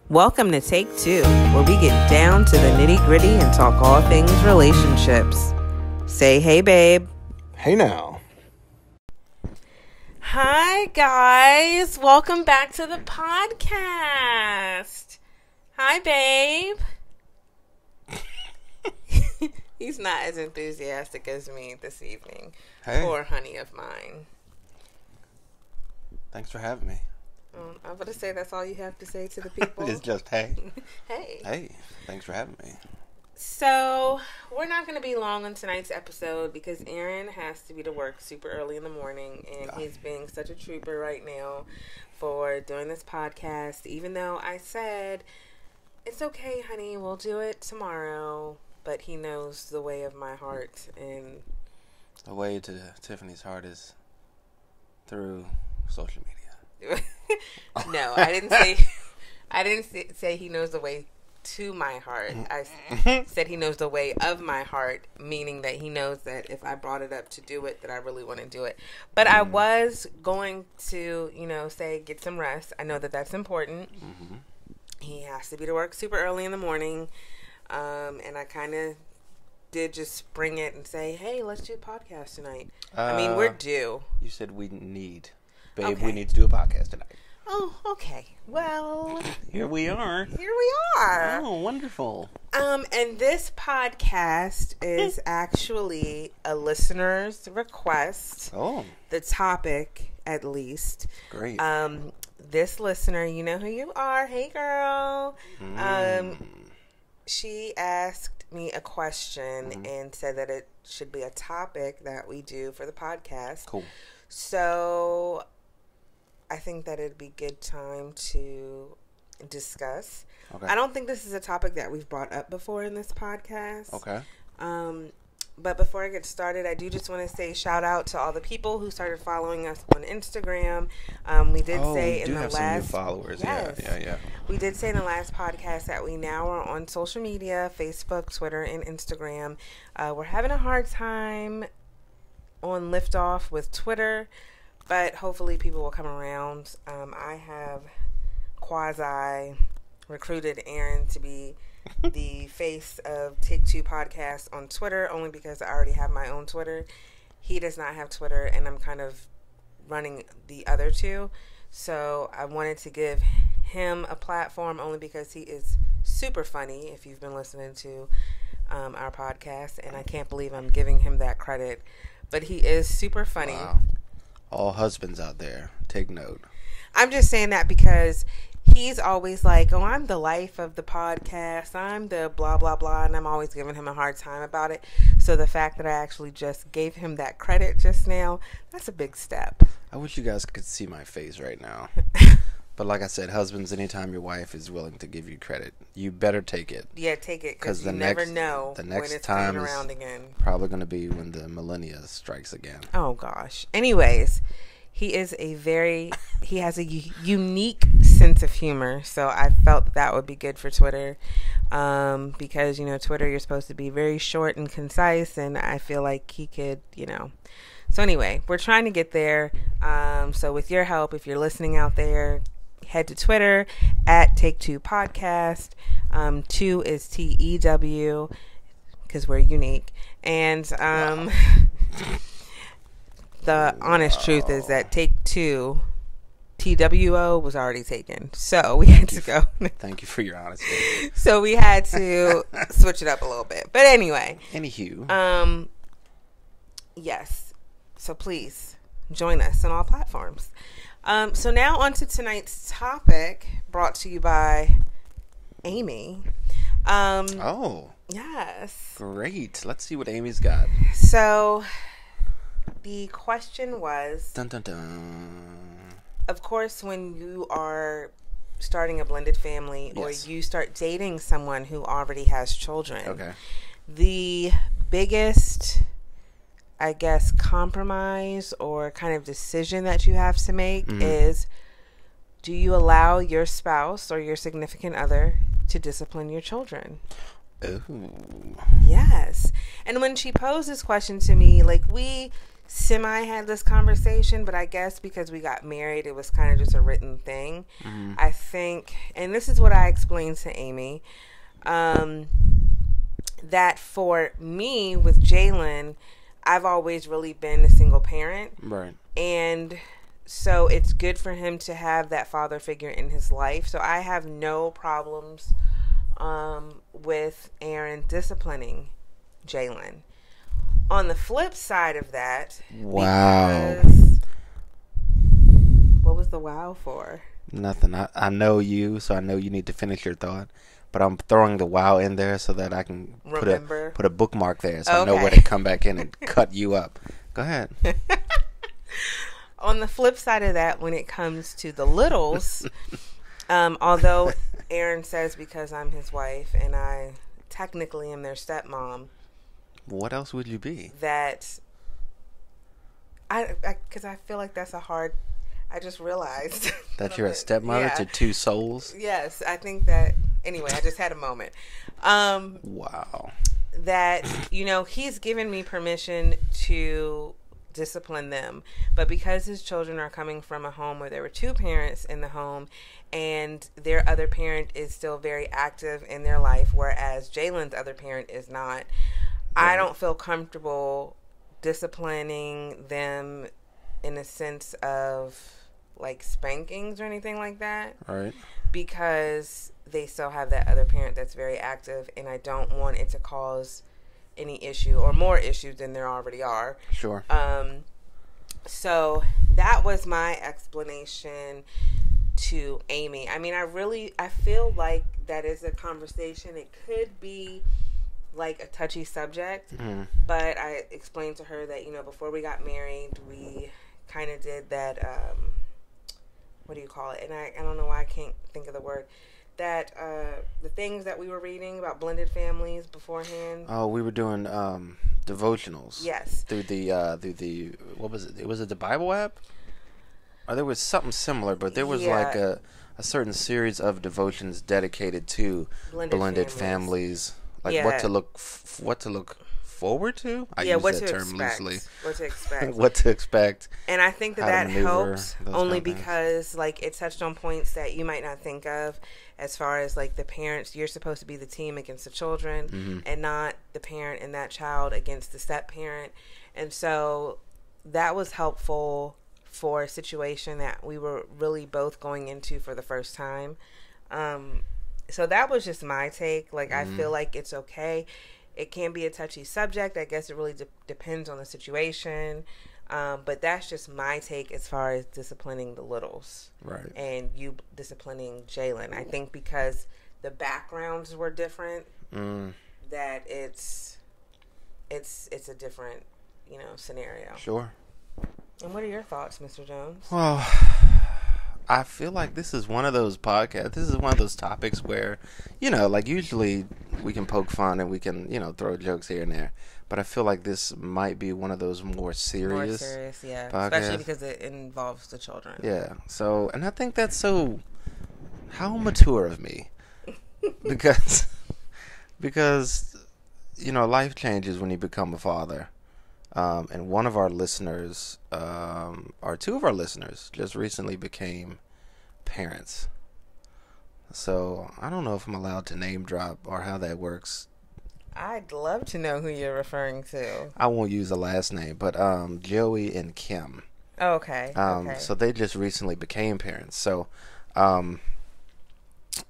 Welcome to Take Two, where we get down to the nitty-gritty and talk all things relationships. Say hey, babe. Hey now. Hi, guys. Welcome back to the podcast. Hi, babe. He's not as enthusiastic as me this evening. Hey. Poor honey of mine. Thanks for having me. I'm about to say that's all you have to say to the people. It's just hey. Hey. Hey, thanks for having me. So, we're not going to be long on tonight's episode because Aaron has to be to work super early in the morning, and he's being such a trooper right now for doing this podcast, even though I said, it's okay, honey, we'll do it tomorrow, but he knows the way of my heart, and The way to Tiffany's heart is through social media. no, I didn't say he knows the way to my heart. I said he knows the way of my heart, meaning that he knows that if I brought it up to do it, that I really want to do it. But I was going to, say get some rest. I know that that's important. Mm-hmm. He has to be to work super early in the morning, and I kind of did just spring it and say, hey, let's do a podcast tonight. I mean, we're due. You said we need. Babe, Okay. we need to do a podcast tonight. Oh, okay. Well, Here we are. Oh, wonderful. And this podcast is actually a listener's request. Oh, The topic, at least. great. This listener, you know who you are. Hey, girl. She asked me a question and said that it should be a topic that we do for the podcast. Cool. So I think that it'd be good time to discuss. Okay. I don't think this is a topic that we've brought up before in this podcast. Okay. But before I get started, I do just want to say shout out to all the people who started following us on Instagram. We did say in the have last some new followers. Yes. Yeah. We did say in the last podcast that we now are on social media, Facebook, Twitter, and Instagram. We're having a hard time on liftoff with Twitter, but hopefully people will come around. I have quasi recruited Aaron to be the face of Take Two podcast on Twitter, only because I already have my own Twitter. He does not have Twitter, and I'm kind of running the other two. So I wanted to give him a platform only because he is super funny, if you've been listening to our podcast, and I can't believe I'm giving him that credit. But he is super funny. Wow. All husbands out there, take note. I'm just saying that because he's always like, oh, I'm the life of the podcast. I'm the blah, blah, blah. And I'm always giving him a hard time about it. So the fact that I actually just gave him that credit just now, that's a big step. I wish you guys could see my face right now. But like I said, husbands, anytime your wife is willing to give you credit, you better take it. Yeah, take it, because you never know the when next it's time coming is around again. Probably going to be when the millennia strikes again. Oh, gosh. Anyways, he has a unique sense of humor. So I felt that would be good for Twitter. Because, Twitter, you're supposed to be very short and concise. And I feel like he could, So anyway, we're trying to get there. So with your help, if you're listening out there, head to Twitter at Take Two Podcast. 2 is TEW because we're unique. And the honest truth is that Take Two, TWO, was already taken. So we had to go. Thank you for your honesty. So we had to switch it up a little bit. But anyway. Anywho. Yes. So please join us on all platforms. So now on to tonight's topic, brought to you by Amy. Oh. Yes. Great. Let's see what Amy's got. So the question was, Dun dun dun. of course, when you are starting a blended family, or Yes. you start dating someone who already has children, Okay. the biggest, I guess, compromise or kind of decision that you have to make is, do you allow your spouse or your significant other to discipline your children? Ooh. Yes. And when she posed this question to me, like, we semi had this conversation, but I guess because we got married, it was kind of just a written thing. Mm-hmm. I think, and this is what I explained to Amy, that for me with Jalen, I've always really been a single parent. Right. And so it's good for him to have that father figure in his life. So I have no problems with Aaron disciplining Jalen. On the flip side of that, wow. What was the wow for? Nothing. I know you, so I know you need to finish your thought. But I'm throwing the wow in there so that I can put a bookmark there, so I know where to come back in and cut you up. Go ahead. On the flip side of that, when it comes to the littles, although Aaron says because I'm his wife and I technically am their stepmom. What else would you be? That because I feel like that's a hard. I just realized that you're a stepmother to two souls. Yes, I think that. Anyway, I just had a moment. Wow. That he's given me permission to discipline them, but because his children are coming from a home where there were two parents in the home, and their other parent is still very active in their life, whereas Jalen's other parent is not. I don't feel comfortable disciplining them in a sense of like spankings or anything like that. Right. Because they still have that other parent that's very active, and I don't want it to cause any issue or more issues than there already are. Sure. So that was my explanation to Amy. I mean, I feel like that is a conversation. It could be like a touchy subject, but I explained to her that, before we got married, we kind of did that, what do you call it? And I don't know why I can't think of the word. That, the things that we were reading about blended families beforehand. Oh, we were doing, devotionals. Yes. Through the, what was it? Was it the Bible app? Or there was something similar, but there was like a certain series of devotions dedicated to blended families. Like what to look forward to. I use that term loosely. What to expect. What to expect. And I think that helps only because like it touched on points that you might not think of, as far as like the parents. You're supposed to be the team against the children, and not the parent and that child against the step parent. And so that was helpful for a situation that we were really both going into for the first time. So that was just my take. Like, I feel like it's okay. It can be a touchy subject. I guess it really depends on the situation. But that's just my take as far as disciplining the littles. Right. And you disciplining Jalen. I think because the backgrounds were different, that it's a different, scenario. Sure. And what are your thoughts, Mr. Jones? Well, I feel like this is one of those podcasts. This is one of those topics where, like usually we can poke fun and we can, throw jokes here and there. But I feel like this might be one of those more serious yeah. podcasts. Especially because it involves the children. Yeah. So, and I think that's how mature of me. because, life changes when you become a father. And one of our listeners, or two of our listeners, just recently became parents. So I don't know if I'm allowed to name drop or how that works. I'd love to know who you're referring to. I won't use a last name, but Joey and Kim. Oh, okay. Okay. So they just recently became parents. So pause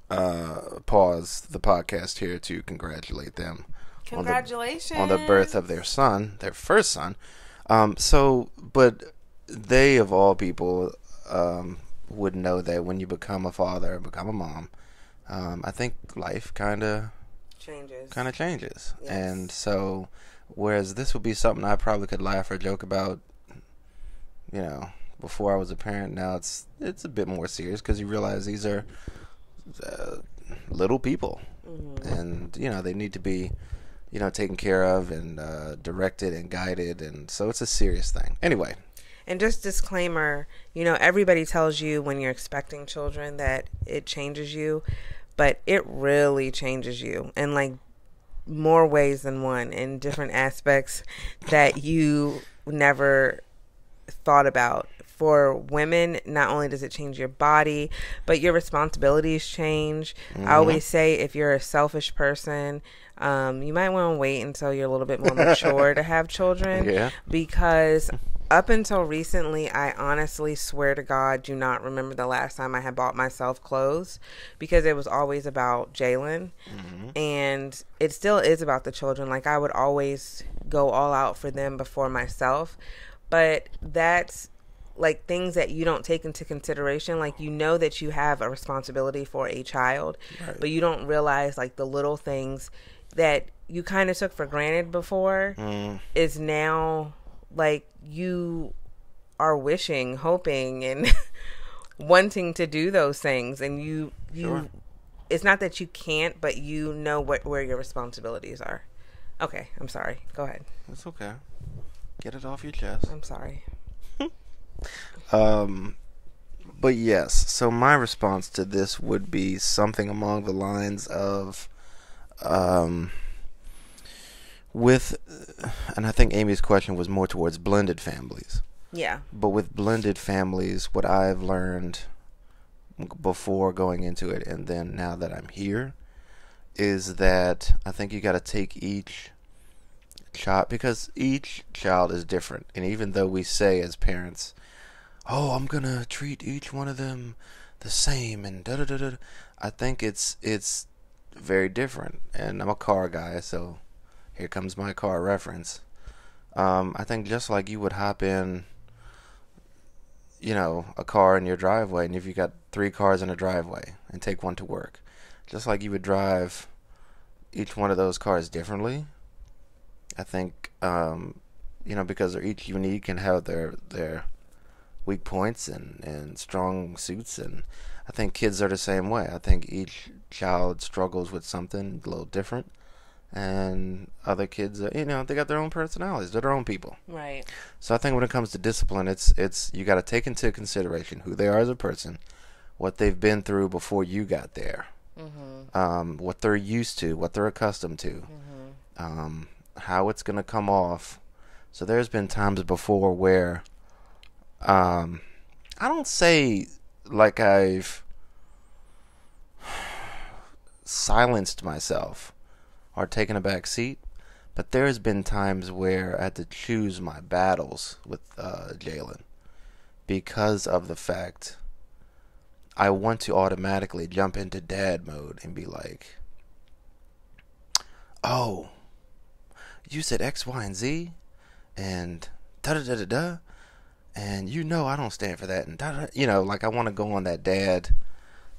the podcast here to congratulate them. Congratulations on the birth of their son, their first son. But they of all people would know that when you become a father, become a mom, I think life kind of changes. Yes. And so, whereas this would be something I probably could laugh or joke about, before I was a parent. Now it's a bit more serious because you realize these are little people, and they need to be taken care of and directed and guided, and so it's a serious thing. Anyway. And just disclaimer, everybody tells you when you're expecting children that it changes you, but it really changes you in like more ways than one, in different aspects that you never thought about. For women, not only does it change your body, but your responsibilities change. I always say if you're a selfish person, you might want to wait until you're a little bit more mature to have children. Yeah. Because up until recently, I honestly swear to God, do not remember the last time I had bought myself clothes, because it was always about Jalen. And it still is about the children. Like, I would always go all out for them before myself. But that's like things that you don't take into consideration. Like, you know that you have a responsibility for a child, Right. but you don't realize like the little things that you kind of took for granted before is now like you are wishing, hoping, and wanting to do those things. And you Sure. it's not that you can't, but you know where your responsibilities are. Okay, I'm sorry. Go ahead. It's okay. Get it off your chest. I'm sorry. But yes, so my response to this would be something along the lines of, and I think Amy's question was more towards blended families. Yeah. But with blended families, what I've learned before going into it and then now that I'm here is that I think you got to take each child, because each child is different. And even though we say as parents, oh, I'm going to treat each one of them the same and da-da-da-da, I think it's very different. And I'm a car guy, so here comes my car reference. I think just like you would hop in, a car in your driveway, and if you got 3 cars in a driveway and take one to work, just like you would drive each one of those cars differently, I think, because they're each unique and have their weak points and strong suits, and I think kids are the same way. I think each child struggles with something a little different, and other kids, they got their own personalities. They're their own people. Right. So I think when it comes to discipline, it's you got to take into consideration who they are as a person, what they've been through before you got there, what they're used to, what they're accustomed to, how it's going to come off. So there's been times before where I don't say like I've silenced myself or taken a back seat, but there's been times where I had to choose my battles with Jalen because of the fact I want to automatically jump into dad mode and be like, oh, you said X, Y, and Z, and da-da-da-da-da, and I don't stand for that, and da-da, like I want to go on that dad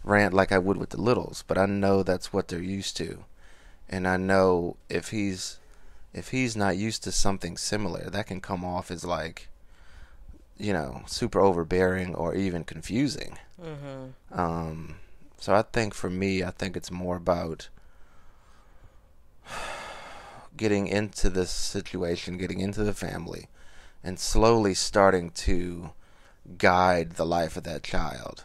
rant like I would with the littles, but I know that's what they're used to. And I know if he's not used to something similar, that can come off as like, super overbearing or even confusing. So I think for me, it's more about getting into this situation, getting into the family, and slowly starting to guide the life of that child.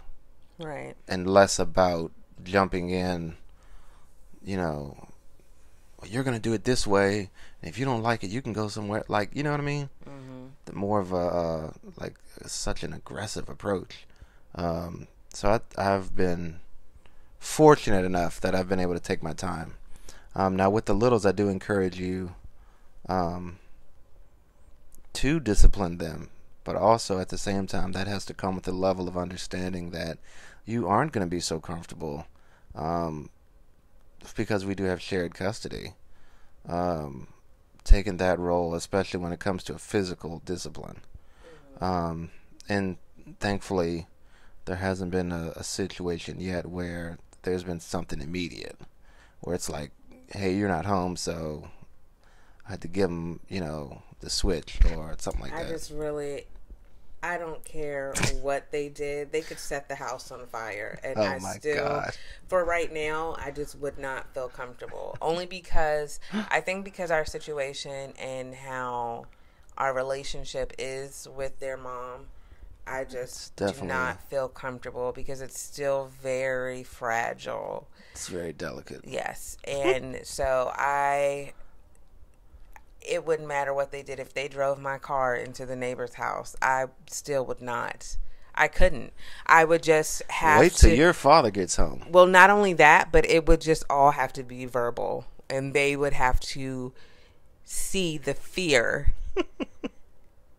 Right. And less about jumping in, you're going to do it this way, and if you don't like it, you can go somewhere. Like, you know what I mean? The more of a, such an aggressive approach. So I've been fortunate enough that I've been able to take my time. Now, with the littles, I do encourage you to discipline them, but also at the same time, that has to come with a level of understanding that you aren't going to be so comfortable, because we do have shared custody, taking that role, especially when it comes to a physical discipline. And thankfully, there hasn't been a situation yet where there's been something immediate, where it's like, hey, you're not home, so I had to give them, the switch or something like that. I don't care what they did. They could set the house on fire. And Oh my God. For right now, I just would not feel comfortable. Only because, I think because our situation and how our relationship is with their mom, I just do not feel comfortable because it's still very fragile. It's very delicate. Yes. And so it wouldn't matter what they did. If they drove my car into the neighbor's house, I still would not. I couldn't. I would just have Wait till your father gets home. Well, not only that, but it would just all have to be verbal. And they would have to see the fear.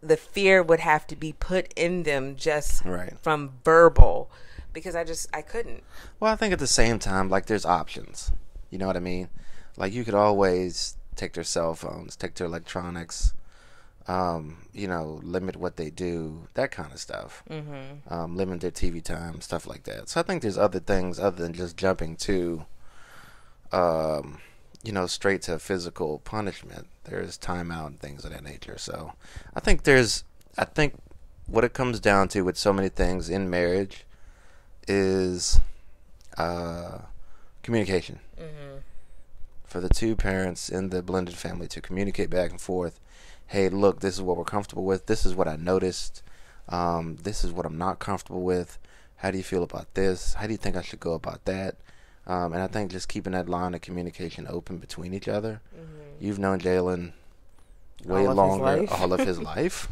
The fear would have to be put in them just from verbal. Because I couldn't. Well, I think at the same time, like, there's options. You know what I mean? Like, you could always take their cell phones, take their electronics, limit what they do, that kind of stuff. Mm-hmm. Limit their TV time, stuff like that. So I think there's other things other than just jumping to, straight to physical punishment. There's timeout and things of that nature. So I think what it comes down to with so many things in marriage is communication. Mm-hmm. For the two parents in the blended family to communicate back and forth. Hey, look, this is what we're comfortable with. This is what I noticed. This is what I'm not comfortable with. How do you feel about this? How do you think I should go about that? And I think just keeping that line of communication open between each other. Mm-hmm. You've known Jalen way longer, all of his life.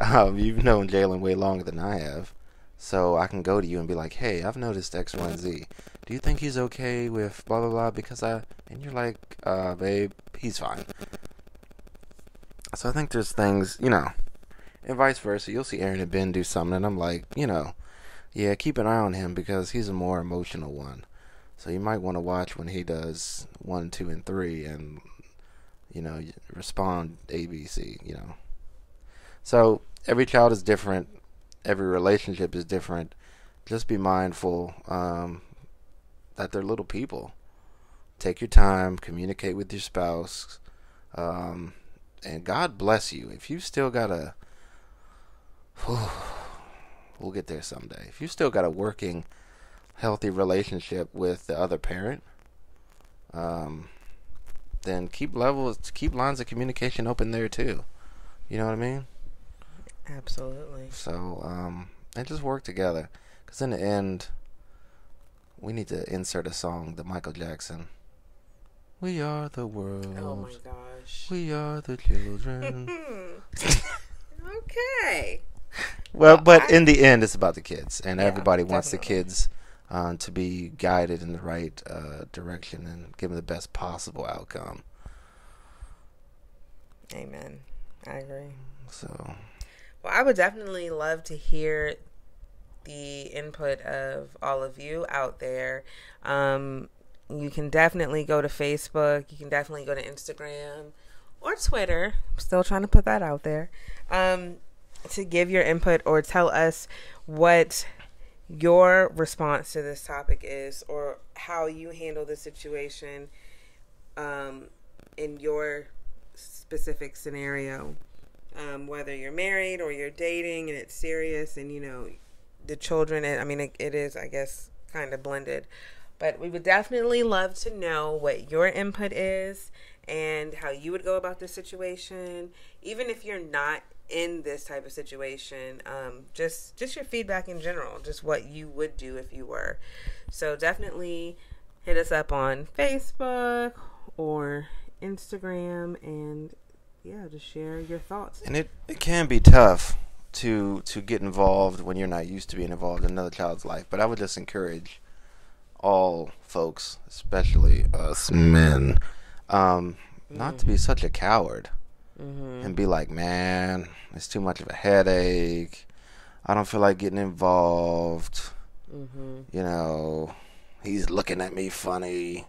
You've known Jalen way longer than I have. So I can go to you and be like, hey, I've noticed X, Y, and Z. Do you think he's okay with blah, blah, blah? And you're like, babe, he's fine. So I think there's things, and vice versa. You'll see Aaron and Ben do something, and I'm like, yeah, keep an eye on him because he's a more emotional one. So you might want to watch when he does 1, 2, and 3 and, respond A, B, C, So every child is different. Every relationship is different. Just be mindful that they're little people. Take your time. Communicate with your spouse. And God bless you. If you still got we'll get there someday. If you still got a working, healthy relationship with the other parent, then keep lines of communication open there too. You know what I mean? Absolutely. So, and just work together. Because in the end, we need to insert a song, the Michael Jackson. We are the world. Oh my gosh. We are the children. Okay. Well, but in the end, it's about the kids. And everybody wants the kids to be guided in the right direction and give them the best possible outcome. Amen. I agree. So... Well, I would definitely love to hear the input of all of you out there. You can definitely go to Facebook. You can definitely go to Instagram or Twitter. I'm still trying to put that out there. To give your input or tell us what your response to this topic is or how you handle the situation in your specific scenario. Whether you're married or you're dating and it's serious and, the children, it is, I guess, kind of blended. But we would definitely love to know what your input is and how you would go about this situation. Even if you're not in this type of situation, just your feedback in general, just what you would do if you were. So definitely hit us up on Facebook or Instagram and just share your thoughts. And it can be tough to get involved when you're not used to being involved in another child's life. But I would just encourage all folks, especially us men, not to be such a coward and be like, man, it's too much of a headache. I don't feel like getting involved. He's looking at me funny.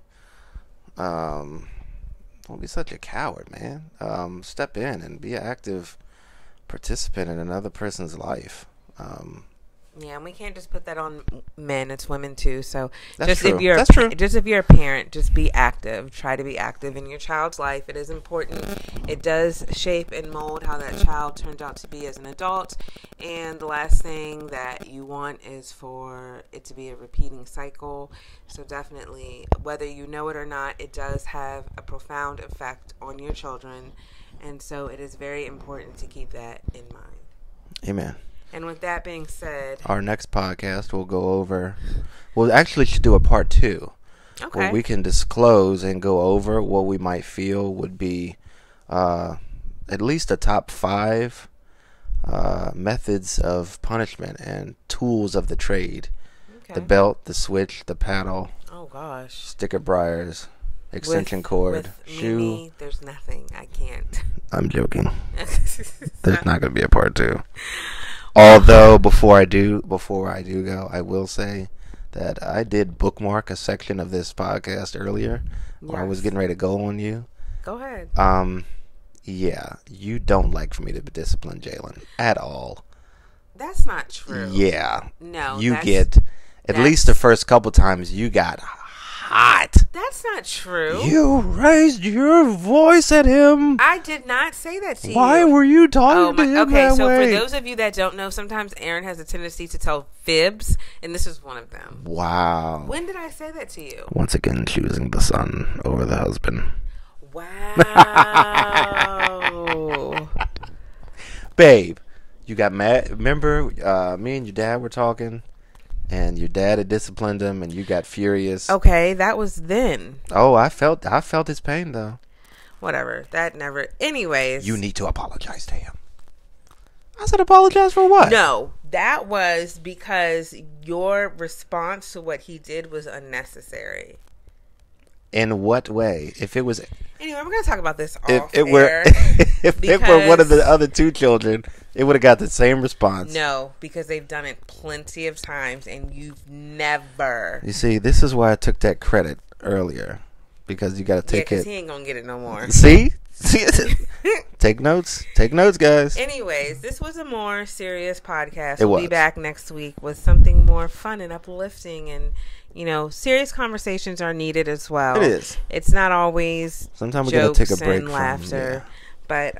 Don't be such a coward, man. Step in and be an active participant in another person's life. And we can't just put that on men. It's women too. So That's true. If you're a parent, just be active. Try to be active in your child's life. It is important. It does shape and mold how that child turns out to be as an adult. And the last thing that you want is for it to be a repeating cycle. So definitely, whether you know it or not, it does have a profound effect on your children. And so it is very important to keep that in mind. Amen. And with that being said, our next podcast will go over. We'll actually should do a part 2. Okay. Where we can disclose and go over what we might feel would be at least a top 5 methods of punishment and tools of the trade. Okay. The belt, the switch, the paddle. Oh gosh. Sticker briars, extension cord, with shoe. Mimi, there's nothing. I can't. I'm joking. There's not going to be a part 2. Although before I do go, I will say that I did bookmark a section of this podcast earlier where I was getting ready to go on you. Go ahead. Yeah, you don't like for me to discipline Jalen at all. That's not true. Yeah. No. You get, at least the first couple times, you got hot. That's not true. You raised your voice at him. I did not say that to you. Why were you talking to him that so way? For those of you that don't know, sometimes Aaron has a tendency to tell fibs, and this is one of them. Wow. When did I say that to you? Once again, choosing the son over the husband. Wow. Babe, you got mad. Remember, me and your dad were talking, and your dad had disciplined him, and you got furious. Okay, that was then. Oh, I felt his pain, though. Whatever. That never... Anyways. You need to apologize to him. I said apologize for what? No, that was because your response to what he did was unnecessary. In what way? If it was... Anyway, we're going to talk about this off If it were one of the other 2 children, it would have got the same response. No, because they've done it plenty of times, and you've never. You see, this is why I took that credit earlier. Because you got to take it. He ain't going to get it no more. See? Take notes. Take notes, guys. Anyways, this was a more serious podcast. We'll be back next week with something more fun and uplifting, and serious conversations are needed as well. It is. It's not always sometimes we jokes gotta take a break and laughter. But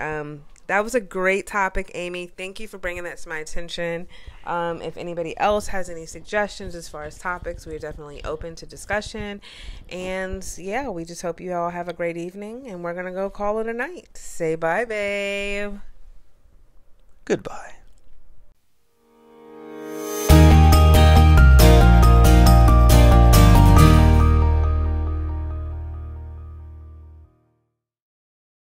that was a great topic, Amy. Thank you for bringing that to my attention. If anybody else has any suggestions as far as topics, we're definitely open to discussion. And yeah, we just hope you all have a great evening, and we're gonna go call it a night. Say bye, babe. Goodbye.